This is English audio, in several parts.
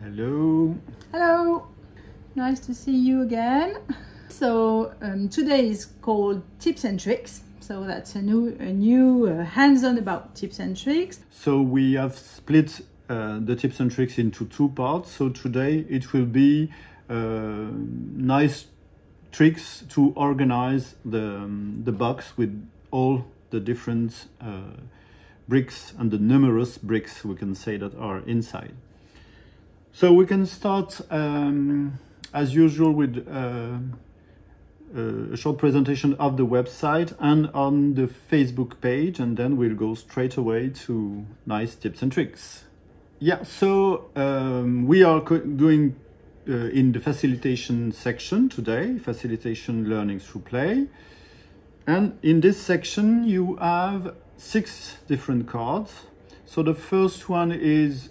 Hello. Hello, nice to see you again. So today is called Tips and Tricks. So that's a new hands-on about tips and tricks. So we have split the tips and tricks into two parts. So today it will be nice tricks to organize the box with all the different bricks and the numerous bricks we can say that are inside. So we can start as usual with a short presentation of the website and on the Facebook page, and then we'll go straight away to nice tips and tricks. Yeah, so we are doing in the facilitation section today, facilitation learning through play. And in this section you have 6 different cards. So the first one is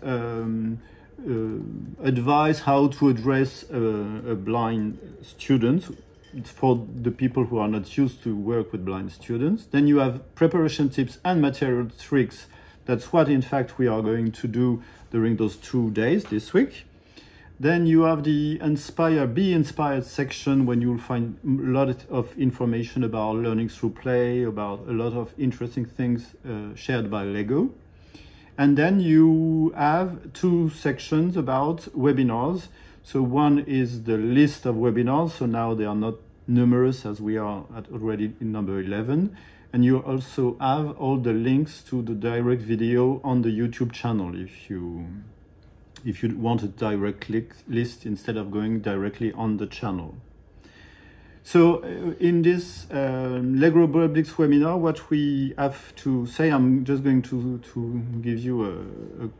advise how to address a blind student. It's for the people who are not used to work with blind students. Then you have preparation tips and material tricks. That's what in fact we are going to do during those 2 days this week. Then you have the Be Inspired section, when you'll find a lot of information about learning through play, about a lot of interesting things shared by LEGO. And then you have 2 sections about webinars. So one is the list of webinars. So now they are not numerous as we are already in number 11. And you also have all the links to the direct video on the YouTube channel if you want a direct list instead of going directly on the channel. So in this LEGO Braille Bricks webinar, what we have to say, I'm just going to give you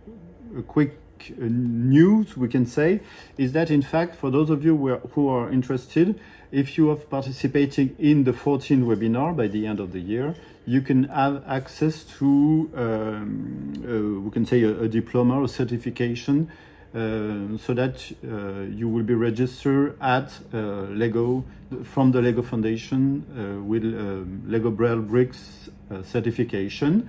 a quick news, we can say, is that in fact, for those of you who are interested, if you are participating in the 14th webinar by the end of the year, you can have access to, we can say, a diploma or certification, so that you will be registered at LEGO from the LEGO Foundation with LEGO Braille Bricks certification.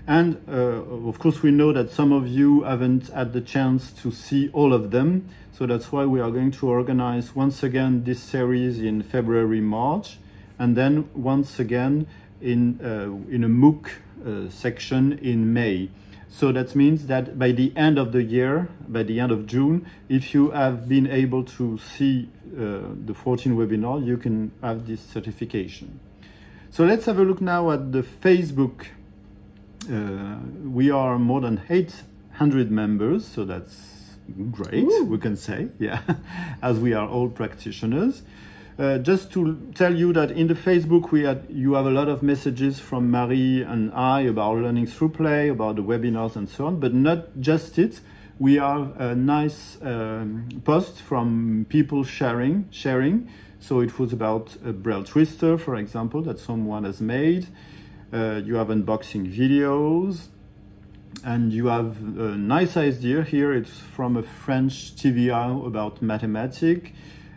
And of course we know that some of you haven't had the chance to see all of them, so that's why we are going to organize once again this series in February, March, and then once again in a MOOC section in May. So that means that by the end of the year, by the end of June, if you have been able to see the 14 webinar, you can have this certification. So let's have a look now at the Facebook. We are more than 800 members, so that's great. Ooh. We can say, yeah, as we are all practitioners. Just to tell you that in the Facebook you have a lot of messages from Marie and I about learning through play, about the webinars and so on, but not just it. We have a nice post from people sharing. So it was about a Braille Twister, for example, that someone has made. You have unboxing videos, and you have a nice idea here. It's from a French TVR about mathematics.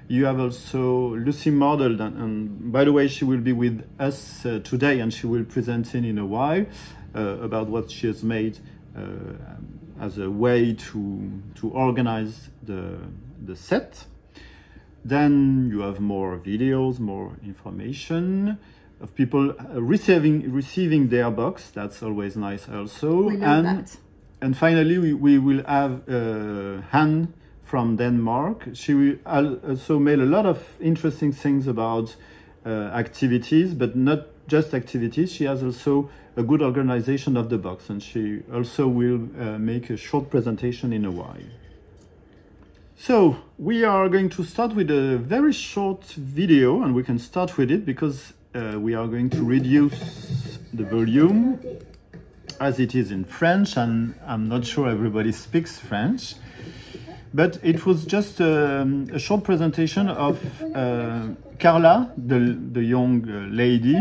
You have also Lucy Model, and by the way, she will be with us today, and she will present in a while about what she has made as a way to organize the set. Then you have more videos, more information of people receiving their box. That's always nice also. We love that. And finally we will have Han from Denmark. She also made a lot of interesting things about activities, but not just activities. She has also a good organization of the box, and she also will make a short presentation in a while. So we are going to start with a very short video, and we can start with it because we are going to reduce the volume as it is in French, and I'm not sure everybody speaks French. But it was just a short presentation of Carla, the young lady,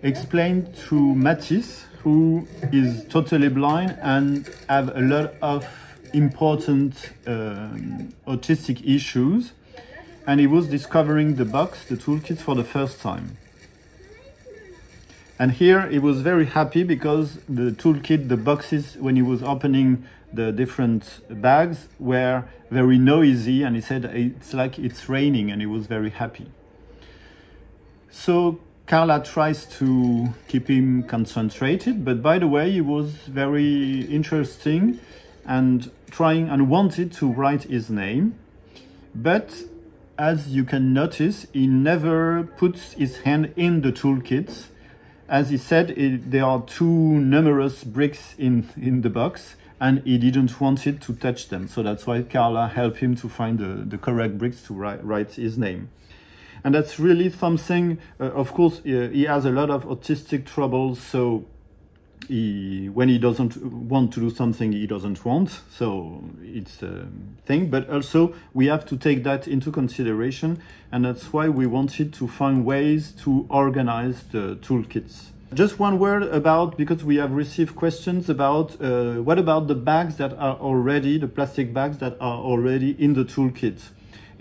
explained to Mathis, who is totally blind and have a lot of important autistic issues. And he was discovering the box, the toolkit, for the first time. And here he was very happy because the toolkit, the boxes, when he was opening the different bags, were very noisy, and he said it's like it's raining, and he was very happy. So Carla tries to keep him concentrated, but by the way, he was very interesting and trying and wanted to write his name. But as you can notice, he never puts his hand in the toolkit. As he said, there are too numerous bricks in the box, and he didn't want it to touch them. So that's why Carla helped him to find the correct bricks to write his name. And that's really something, of course, he has a lot of autistic troubles, so when he doesn't want to do something, he doesn't want, so it's a thing. But also, we have to take that into consideration, and that's why we wanted to find ways to organize the toolkits. Just one word about, because we have received questions about what about the bags that are already, the plastic bags that are already in the toolkit.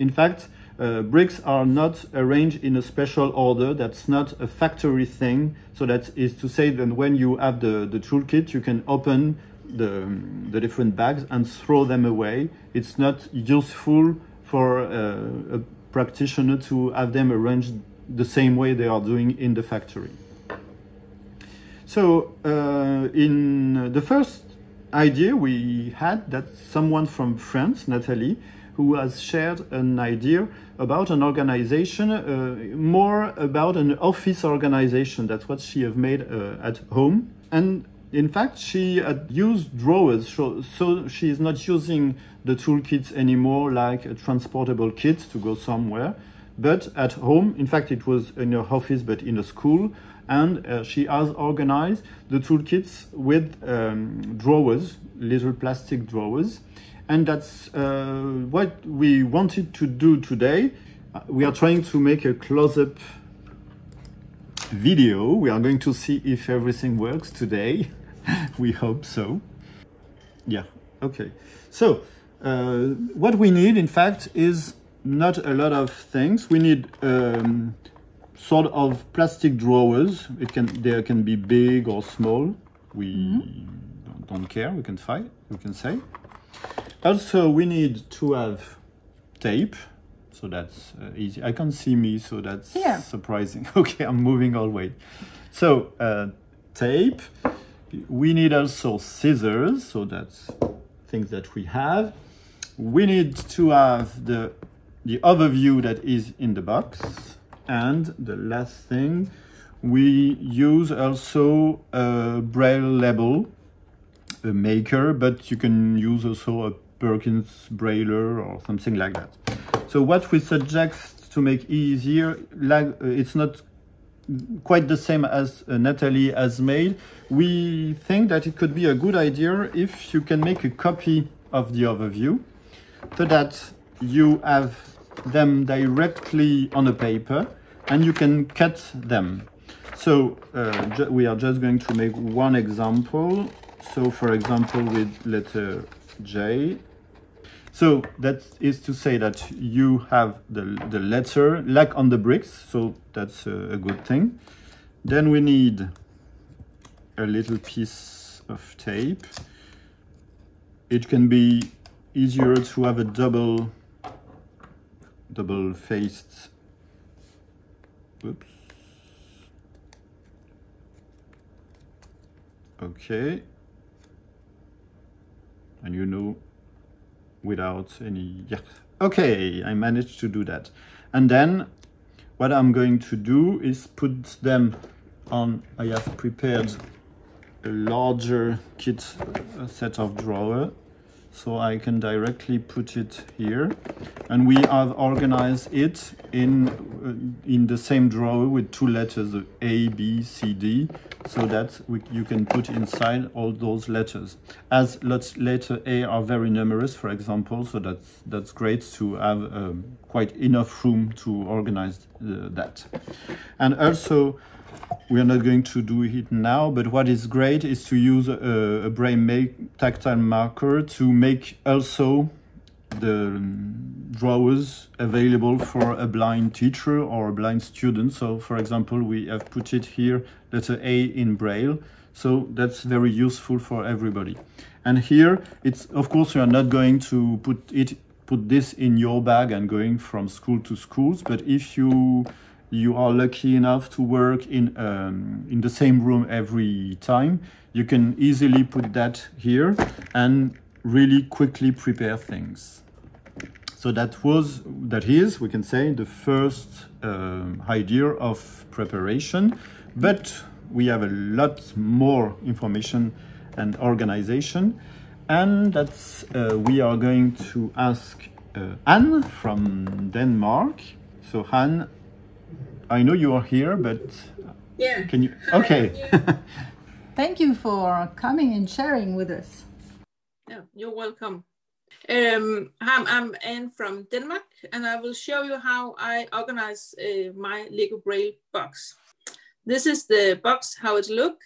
In fact, bricks are not arranged in a special order. That's not a factory thing. So that is to say that when you have the toolkit, you can open the different bags and throw them away. It's not useful for a practitioner to have them arranged the same way they are doing in the factory. So in the first idea we had, that someone from France, Nathalie, who has shared an idea about an organization, more about an office organization. That's what she have made at home. And in fact, she had used drawers, so she is not using the toolkits anymore like a transportable kit to go somewhere, but at home. In fact, it was in her office, but in a school. And she has organized the toolkits with drawers, little plastic drawers. And that's what we wanted to do today. We are trying to make a close-up video. We are going to see if everything works today. We hope so. Yeah, okay. So what we need, in fact, is not a lot of things. We need sort of plastic drawers. They can be big or small. We don't care. We can say. Also, we need to have tape, so that's easy. I can't see me, so that's surprising. Okay, I'm moving all the way. So, tape. We need also scissors, so that's things that we have. We need to have the overview that is in the box. And the last thing, we use also a Braille label, a maker, but you can use also a Perkins Brailler or something like that. So what we suggest to make easier, like it's not quite the same as Nathalie has made. We think that it could be a good idea if you can make a copy of the overview so that you have them directly on a paper and you can cut them. So we are just going to make one example. So for example, with letter J. So that is to say that you have the letter like on the bricks, so that's a good thing. Then we need a little piece of tape. It can be easier to have a double-faced, oops. Okay. And you know, without any, yeah. Okay, I managed to do that. And then what I'm going to do is put them on, I have prepared a larger kit, a set of drawers, so I can directly put it here. And we have organized it in the same drawer with two letters, A, B, C, D, so that you can put inside all those letters. As letter A are very numerous, for example, so that's great to have quite enough room to organize that. And also, we are not going to do it now, but what is great is to use a Braille tactile marker to make also the drawers available for a blind teacher or a blind student. So for example, we have put it here, letter A in Braille. So that's very useful for everybody. And here, it's of course you are not going to put this in your bag and going from school to schools. But if you are lucky enough to work in the same room every time, you can easily put that here and really quickly prepare things. So that is, we can say, the first idea of preparation. But we have a lot more information and organization, and that's we are going to ask Anne from Denmark. So Anne, I know you are here, but yeah, can you? Okay. Thank you for coming and sharing with us. Yeah, you're welcome. I'm Anne from Denmark, and I will show you how I organize my LEGO Braille box. This is the box, how it looks.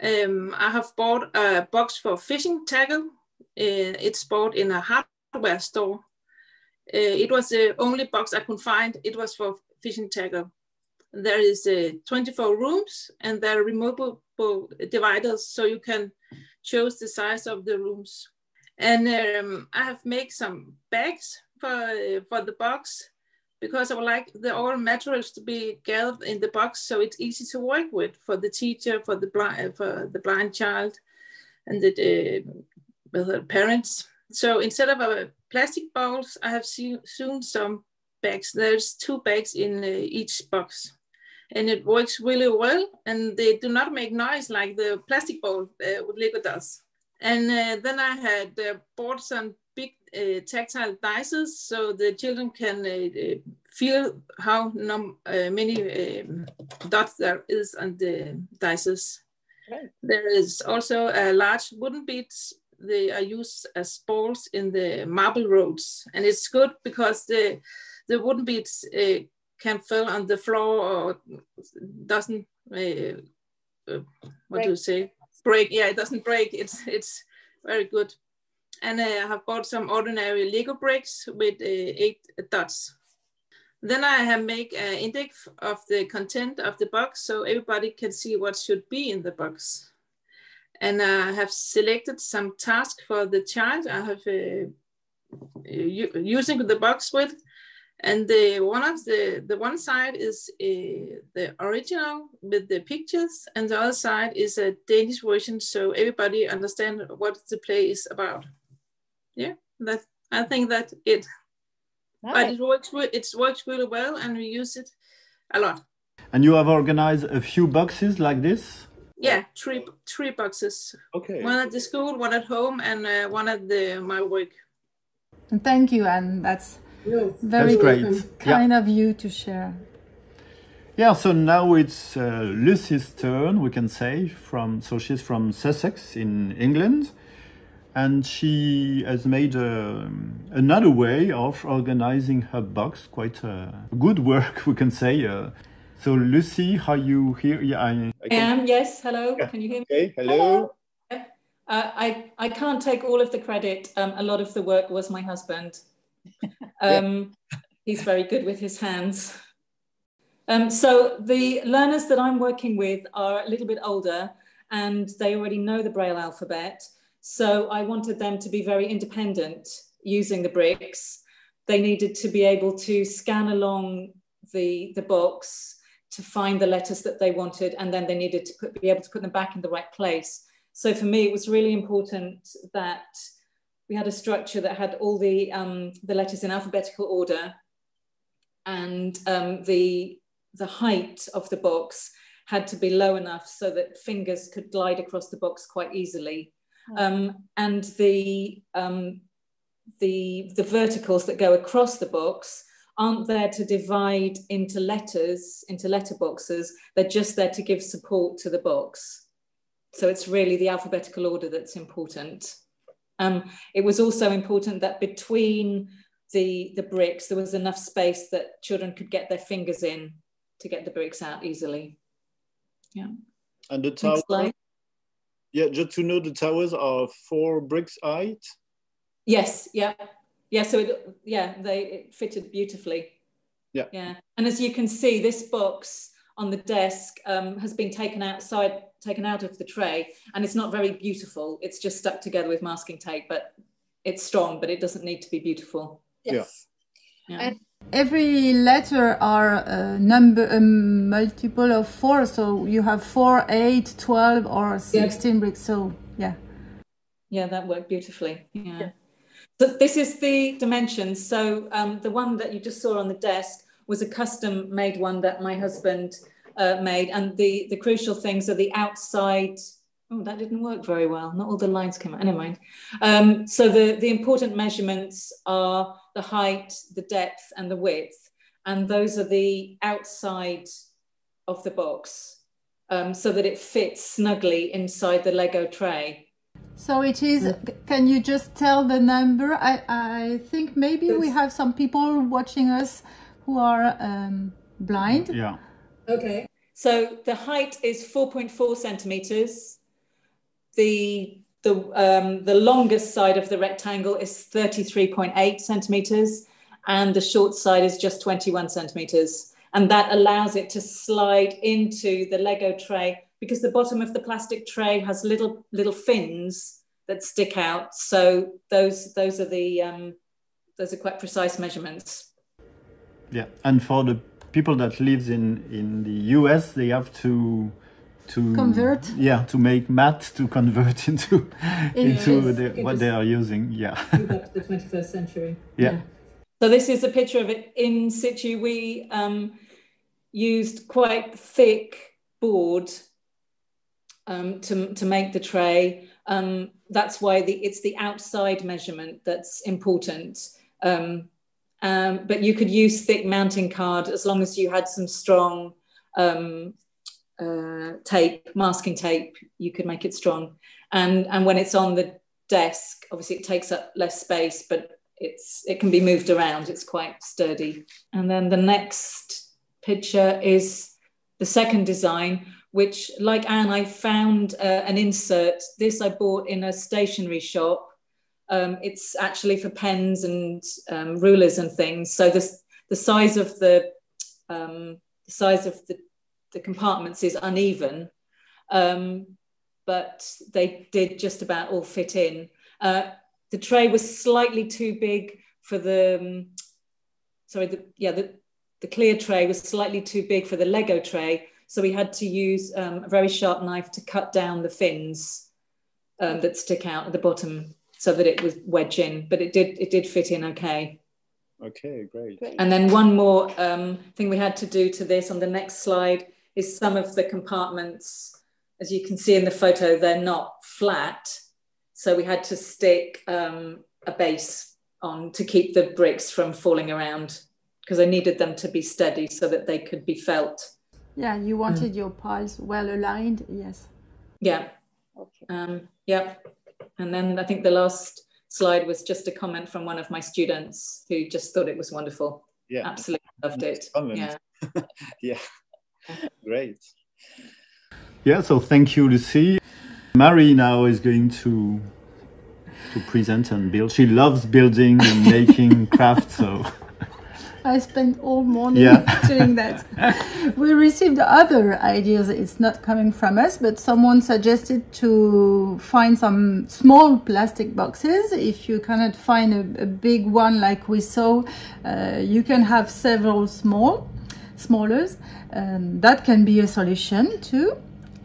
I have bought a box for fishing tackle. It's bought in a hardware store. It was the only box I could find. It was for fishing tackle. There is 24 rooms, and there are removable dividers, so you can choose the size of the rooms. And I have made some bags for the box, because I would like all materials to be gathered in the box, so it's easy to work with for the teacher, for the blind child, and the parents. So instead of plastic balls, I have seen some bags. There's 2 bags in each box, and it works really well. And they do not make noise like the plastic ball with LEGO does. And then I had bought some big tactile dices, so the children can feel how many dots there is on the dices. Right. There is also a large wooden beads. They are used as balls in the marble roads, and it's good because the wooden beads can fall on the floor or doesn't what do you say? Break. Yeah, it doesn't break. It's very good. And I have bought some ordinary LEGO bricks with 8 dots. Then I have made an index of the content of the box, so everybody can see what should be in the box. And I have selected some tasks for the child I have using the box with. And the one side is the original with the pictures, and the other side is a Danish version, so everybody understands what the play is about. Yeah, I think that it. Right. But it works really well, and we use it a lot. And you have organized a few boxes like this? Yeah, three boxes. Okay. One at the school, one at home, and one at my work. And thank you, and that's very great. kind of you to share. Yeah, so now it's Lucy's turn, we can say. So she's from Sussex in England. And she has made another way of organizing her box. Quite good work, we can say. So Lucy, are you here? Yeah, I am, yes. Hello, yeah. Can you hear me? Okay, hello. I can't take all of the credit. A lot of the work was my husband. He's very good with his hands. So the learners that I'm working with are a little bit older, and they already know the Braille alphabet. So I wanted them to be very independent using the bricks. They needed to be able to scan along the box to find the letters that they wanted, and then they needed to be able to put them back in the right place. So for me, it was really important that we had a structure that had all the letters in alphabetical order, and the height of the box had to be low enough so that fingers could glide across the box quite easily. And the verticals that go across the box aren't there to divide into letters, into letter boxes. They're just there to give support to the box. So it's really the alphabetical order that's important. It was also important that between the bricks, there was enough space that children could get their fingers in to get the bricks out easily. Yeah. And the tower, yeah, just to know, the towers are 4 bricks height? Yes, yeah. Yeah, so it fitted beautifully. Yeah. Yeah. And as you can see, this box on the desk has been taken out of the tray, and it's not very beautiful. It's just stuck together with masking tape, but it's strong, but it doesn't need to be beautiful. Yes. Yeah. And Every letter are a number, a multiple of 4, so you have 4, 8, 12 or 16 bricks, so yeah. Yeah, that worked beautifully. Yeah. So this is the dimensions. So the one that you just saw on the desk was a custom made one that my husband made. And the crucial things are the outside. Oh, that didn't work very well. Not all the lines came out. Never mind. So the important measurements are the height, the depth, and the width. And those are the outside of the box, so that it fits snugly inside the Lego tray. So it is, can you just tell the number? I think maybe we have some people watching us who are blind. Yeah. Okay. So the height is 4.4 centimeters. The longest side of the rectangle is 33.8 centimeters, and the short side is just 21 centimeters. And that allows it to slide into the Lego tray, because the bottom of the plastic tray has little fins that stick out. So those are quite precise measurements. Yeah, and for the people that lives in the US, they have to convert. Yeah, to make math to convert into what they are using. Yeah. Move up to the 21st century. Yeah. So this is a picture of it in situ. We used quite thick board to make the tray. That's why it's the outside measurement that's important. But you could use thick mounting card as long as you had some strong tape, masking tape. You could make it strong. And when it's on the desk, obviously it takes up less space, but it can be moved around. It's quite sturdy. And then the next picture is the second design, which, like Anne, I found an insert. This I bought in a stationery shop. It's actually for pens and rulers and things. So the size of the compartments is uneven, but they did just about all fit in. The tray was slightly too big for the clear tray was slightly too big for the Lego tray. So we had to use a very sharp knife to cut down the fins that stick out at the bottom so that it was wedge in, but it did fit in okay. Okay, great. And then one more thing we had to do to this on the next slide is some of the compartments, as you can see in the photo, they're not flat. So we had to stick a base on to keep the bricks from falling around, because I needed them to be steady so that they could be felt. Yeah, you wanted your piles well aligned, yes. Yeah. okay. Yeah. And then I think the last slide was just a comment from one of my students who just thought it was wonderful. Yeah. Absolutely loved it. Yeah. Yeah. Great. Yeah, so thank you, Lucy. Mary now is going to present and build. She loves building and making crafts, so I spent all morning doing that. We received other ideas. It's not coming from us, but someone suggested to find some small plastic boxes. If you cannot find a big one like we saw, you can have several smallers. That can be a solution too.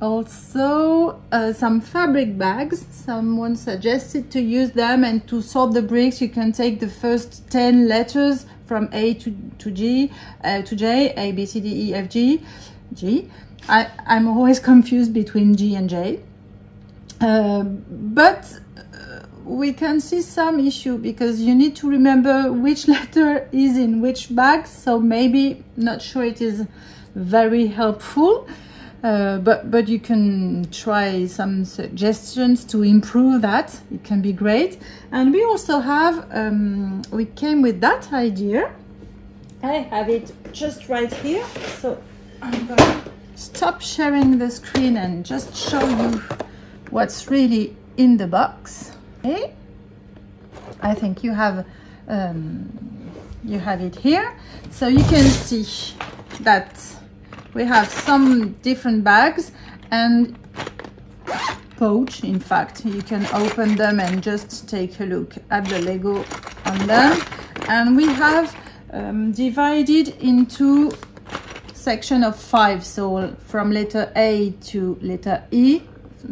Also, some fabric bags. Someone suggested to use them and to sort the bricks. You can take the first 10 letters from A to G, to J, A, B, C, D, E, F, G, G. I'm always confused between G and J. But we can see some issue because you need to remember which letter is in which bag. So maybe, not sure it is very helpful. But you can try some suggestions to improve that. It can be great. And we also have, we came with that idea. I have it just right here. So I'm going to stop sharing the screen and just show you what's really in the box. Okay. I think you have you have it here. So you can see that we have some different bags and pouch. In fact, you can open them and just take a look at the Lego on them. And we have divided into section of 5, so from letter A to letter E,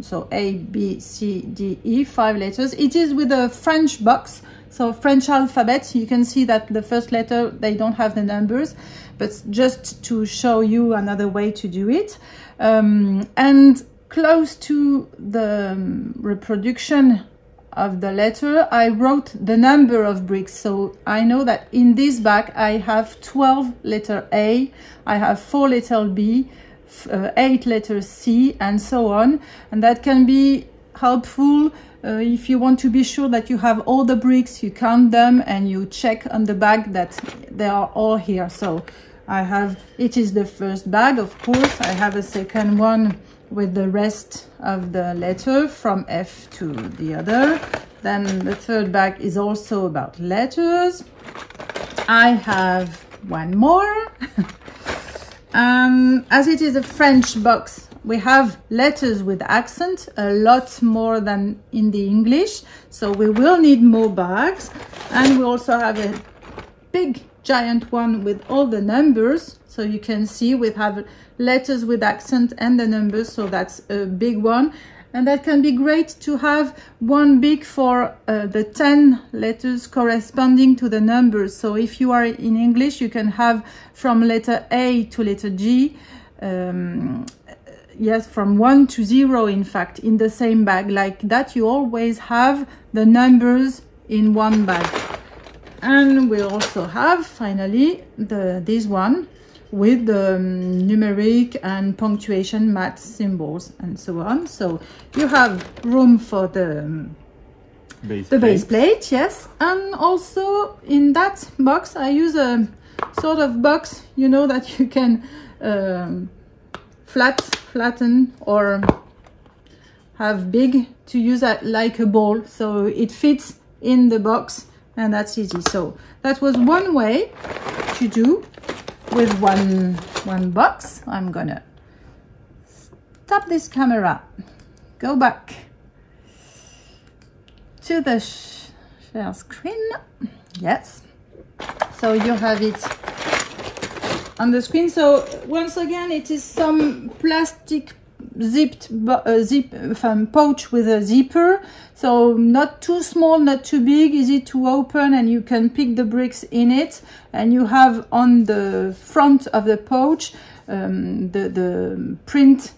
so A, B, C, D, E, 5 letters. It is with a French box, so French alphabet. You can see that the first letter, they don't have the numbers, but just to show you another way to do it. And close to the reproduction of the letter, I wrote the number of bricks. So I know that in this bag I have 12 letter A, I have 4 letter B, 8 letters C, and so on. And that can be helpful if you want to be sure that you have all the bricks, you count them and you check on the bag that they are all here. So I have, it is the first bag, of course. I have a second one with the rest of the letter from F to the other. Then the third bag is also about letters. I have one more. As it is a French box, we have letters with accent, a lot more than in the English. So we will need more bags. And we also have a big giant one with all the numbers. So you can see we have letters with accent and the numbers, so that's a big one. And that can be great to have one big for the 10 letters corresponding to the numbers. So if you are in English, you can have from letter A to letter G, yes, from 1 to 0, in fact, in the same bag. Like that, you always have the numbers in one bag. And we also have, finally, this one with the numeric and punctuation math symbols and so on. So you have room for the base plate, yes. And also in that box, I use a sort of box, you know, that you can flatten or have big to use like a ball. So it fits in the box and that's easy. So that was one way to do with one box. I'm gonna stop this camera, go back to the share screen. Yes, so you have it on the screen. So once again, it is some plastic zipped pouch with a zipper, so not too small, not too big, easy to open, and you can pick the bricks in it. And you have on the front of the pouch the print,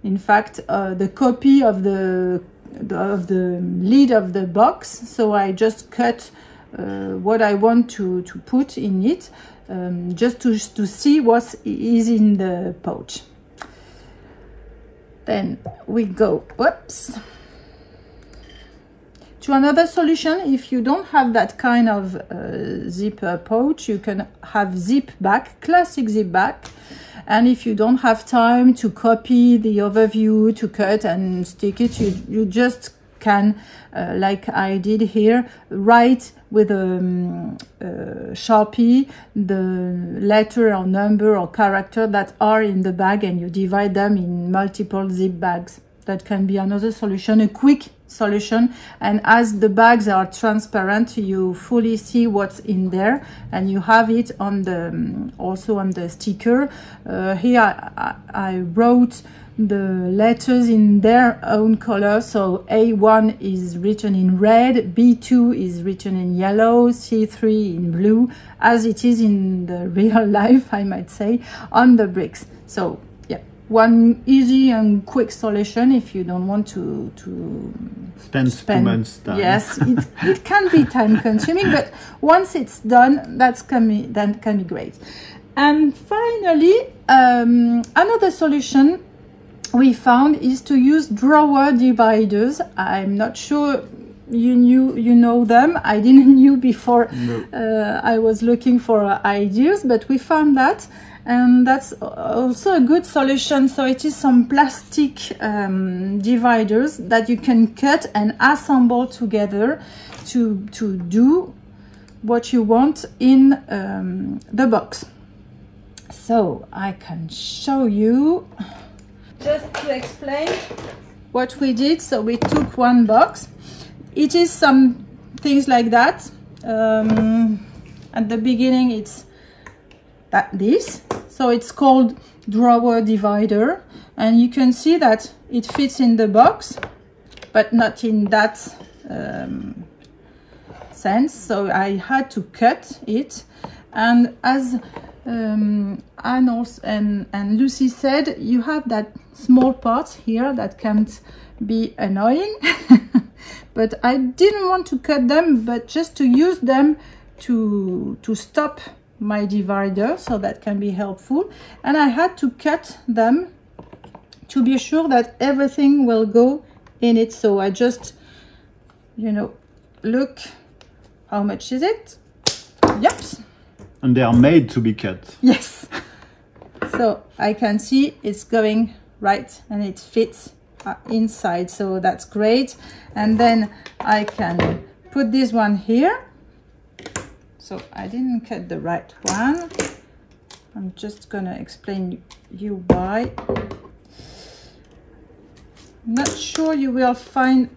in fact, the copy of the lid of the box. So I just cut what I want to put in it, just to see what is in the pouch. Then we go, whoops, to another solution. If you don't have that kind of zipper pouch, you can have zip back, classic zip back. And if you don't have time to copy the overview, to cut and stick it, you just can, like I did here, write with a Sharpie the letter or number or character that are in the bag, and you divide them in multiple zip bags. That can be another solution, a quick solution. And as the bags are transparent, you fully see what's in there, and you have it on the also on the sticker. Here I wrote the letters in their own color. So A1 is written in red, B2 is written in yellow, C3 in blue, as it is in the real life, I might say, on the bricks. So yeah, one easy and quick solution if you don't want to spend 2 months time. Yes, it can be time consuming, but once it's done, that can be great. And finally, another solution we found is to use drawer dividers. I'm not sure you know them. I didn't know before. No. I was looking for ideas, but we found that, and that's also a good solution. So it is some plastic dividers that you can cut and assemble together to do what you want in the box. So I can show you, just to explain what we did. So we took one box. It is some things like that. At the beginning it's this. So it's called drawer divider, and you can see that it fits in the box, but not in that sense. So I had to cut it, and as Anne and Lucy said, you have that small part here that can be annoying. But I didn't want to cut them, but just to use them to stop my divider, so that can be helpful. And I had to cut them to be sure that everything will go in it. So I just, you know, look, how much is it? Yep. And they are made to be cut. Yes. So I can see it's going right, and it fits inside, so that's great. And then I can put this one here. So I didn't cut the right one. I'm just gonna explain you why. I'm not sure you will find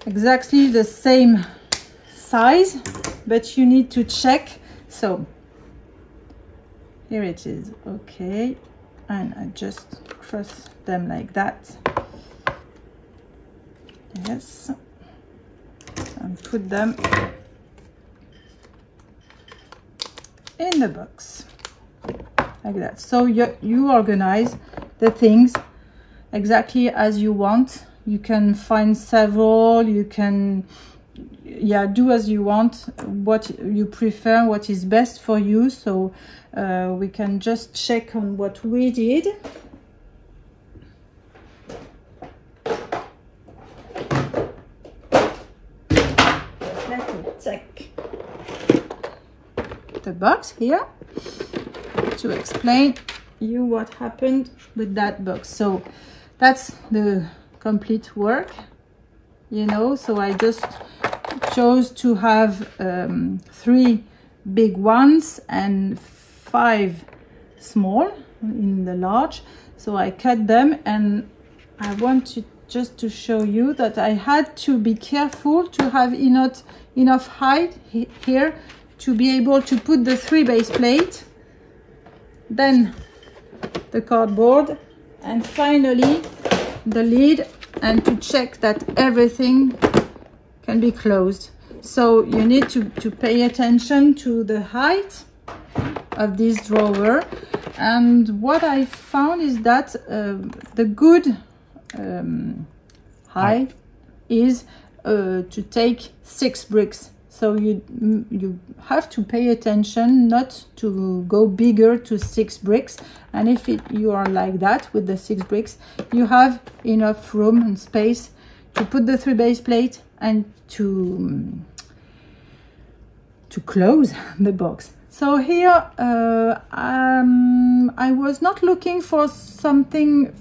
exactly the same size, but you need to check. So here it is. Okay, and I just cross them like that. Yes, and put them in the box like that. So you organize the things exactly as you want. You can find several, you can do as you want, what you prefer, what is best for you. So we can just check on what we did. Let me check the box here to explain you what happened with that box. So that's the complete work, you know. So I just chose to have 3 big ones and 5 small in the large. So I cut them, and I want to just to show you that I had to be careful to have enough height here to be able to put the 3 base plate, then the cardboard, and finally the lid, and to check that everything can be closed. So you need to pay attention to the height of this drawer. And what I found is that the good height is to take 6 bricks. So you have to pay attention not to go bigger to 6 bricks. And if you are like that with the 6 bricks, you have enough room and space to put the 3 base plate and to close the box. So here I was not looking for something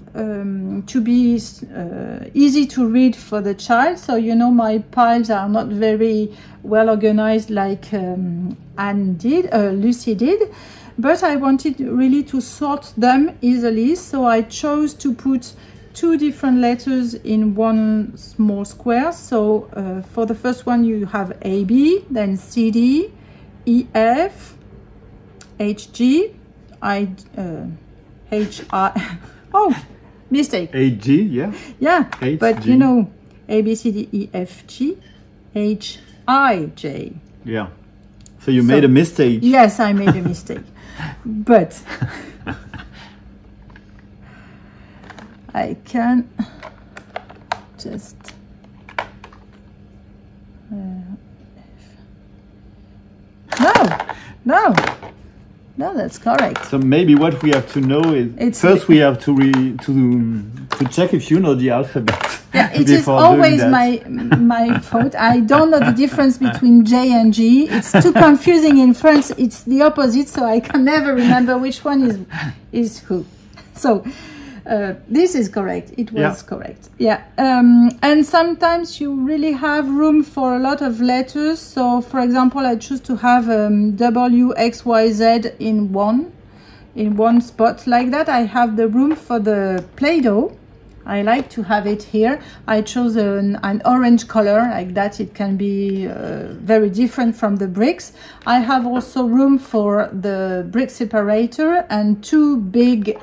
to be easy to read for the child. So, you know, my piles are not very well organized like Lucy did, but I wanted really to sort them easily. So I chose to put 2 different letters in one small square. So for the first one you have AB, then CD, EF, HG, HI, oh, mistake. AG, yeah. Yeah, HG. But you know, A, B, C, D, E, F, G, H, I, J. Yeah. So you made a mistake. Yes, I made a mistake. But I can just... No, that's correct. So maybe what we have to know is first we have to check if you know the alphabet. Yeah, it is always my fault. I don't know the difference between J and G. It's too confusing in French. It's the opposite, so I can never remember which one is who. So This is correct. It was correct. Yeah. And sometimes you really have room for a lot of letters. So, for example, I choose to have W, X, Y, Z in one spot. Like that, I have the room for the Play-Doh. I like to have it here. I chose an orange color, like that it can be very different from the bricks. I have also room for the brick separator and 2 big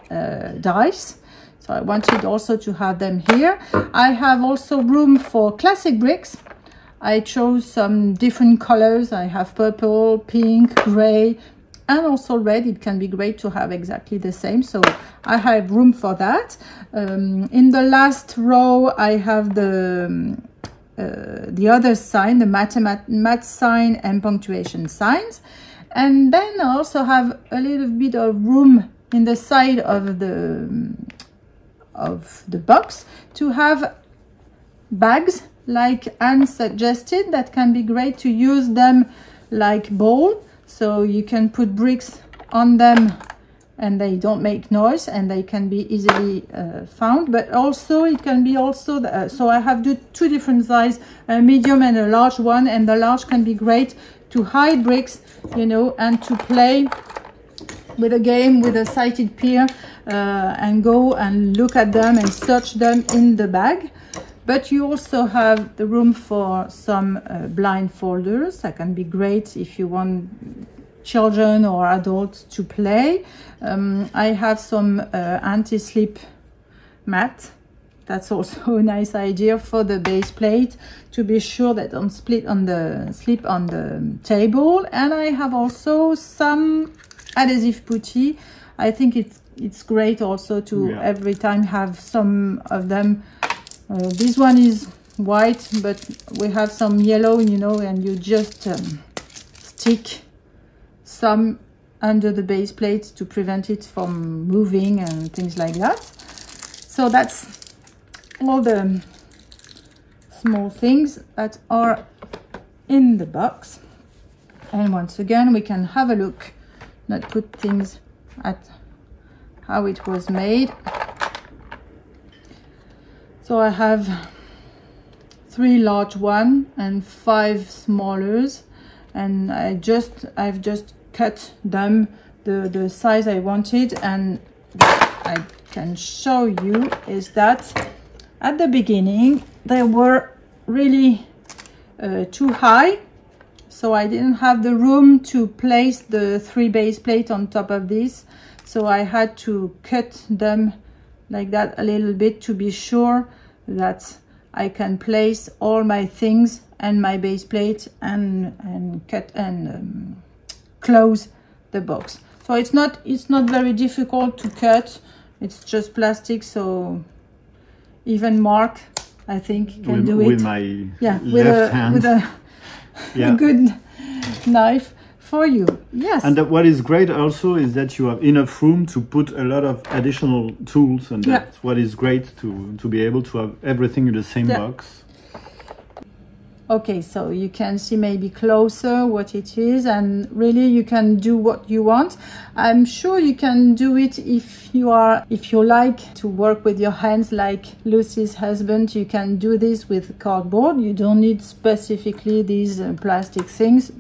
dice. So I wanted also to have them here. I have also room for classic bricks. I chose some different colors. I have purple, pink, gray, and also red. It can be great to have exactly the same, so I have room for that. In the last row I have the other sign, the math sign and punctuation signs, and then I also have a little bit of room in the side of the box to have bags like Anne suggested. That can be great to use them like bowl. So you can put bricks on them and they don't make noise and they can be easily found. But also it can be also, so I have 2 different sizes, a medium and a large one. And the large can be great to hide bricks, you know, and to play with a game with a sighted peer and go and look at them and search them in the bag. But you also have the room for some blind folders. That can be great if you want children or adults to play. I have some anti-slip mat. That's also a nice idea for the base plate, to be sure that don't slip on the table. And I have also some adhesive putty. I think it's great also to every time have some of them. This one is white, but we have some yellow, you know, and you just stick some under the base plate to prevent it from moving and things like that. So that's all the small things that are in the box. And once again, we can have a look, not put things at how it was made. So I have 3 large ones and 5 smallers, and I've just cut them the size I wanted. And what I can show you is that at the beginning they were really too high, so I didn't have the room to place the 3 base plate on top of this, so I had to cut them like that a little bit to be sure that I can place all my things and my base plate and cut and close the box. So it's not very difficult to cut. It's just plastic, so even Mark, I think, can do it with my left hand. With a good knife for you. Yes. And what is great also is that you have enough room to put a lot of additional tools, and that's what is great, to be able to have everything in the same box. Okay, so you can see maybe closer what it is, and really you can do what you want. I'm sure you can do it if you like to work with your hands like Lucy's husband. You can do this with cardboard. You don't need specifically these plastic things.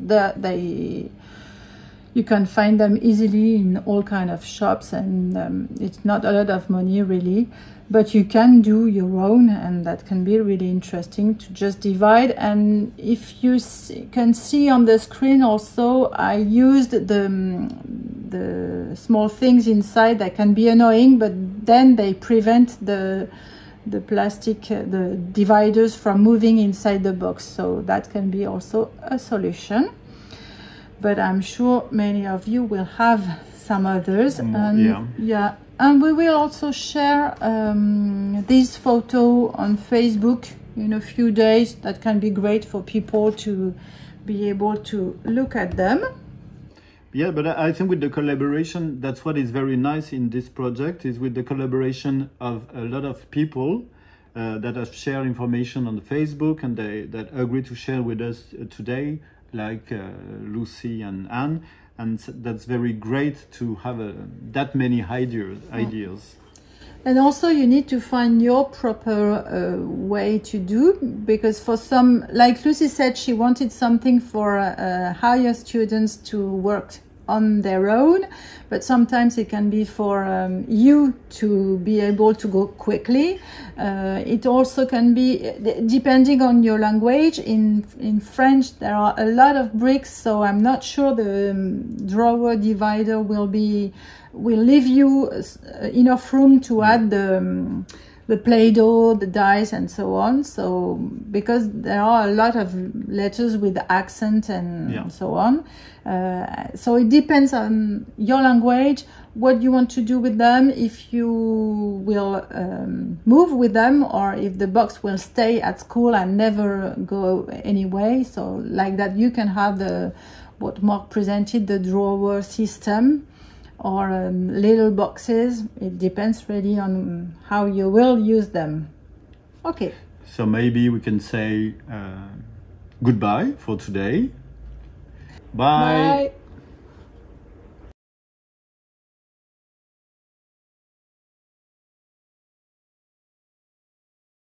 You can find them easily in all kind of shops, and it's not a lot of money really, but you can do your own, and that can be really interesting to just divide. And if you can see on the screen also, I used the small things inside that can be annoying, but then they prevent the plastic, the dividers from moving inside the box, so that can be also a solution. But I'm sure many of you will have some others. And we will also share this photo on Facebook in a few days. That can be great for people to be able to look at them. Yeah, but I think with the collaboration, that's what is very nice in this project, is with the collaboration of a lot of people that have shared information on Facebook, and that agree to share with us today, like Lucy and Anne. And that's very great to have that many ideas. And also you need to find your proper way to do, because for some, like Lucy said, she wanted something for higher students to work on their own, but sometimes it can be for you to be able to go quickly. It also can be depending on your language. In French there are a lot of bricks, so I'm not sure the drawer divider will leave you enough room to add the Play-Doh, the dice, and so on. So because there are a lot of letters with accent and so on, so it depends on your language, what you want to do with them, if you will move with them, or if the box will stay at school and never go anyway. So like that, you can have what Mark presented, the drawer system, or little boxes. It depends really on how you will use them. Okay. So maybe we can say goodbye for today. Bye. Bye.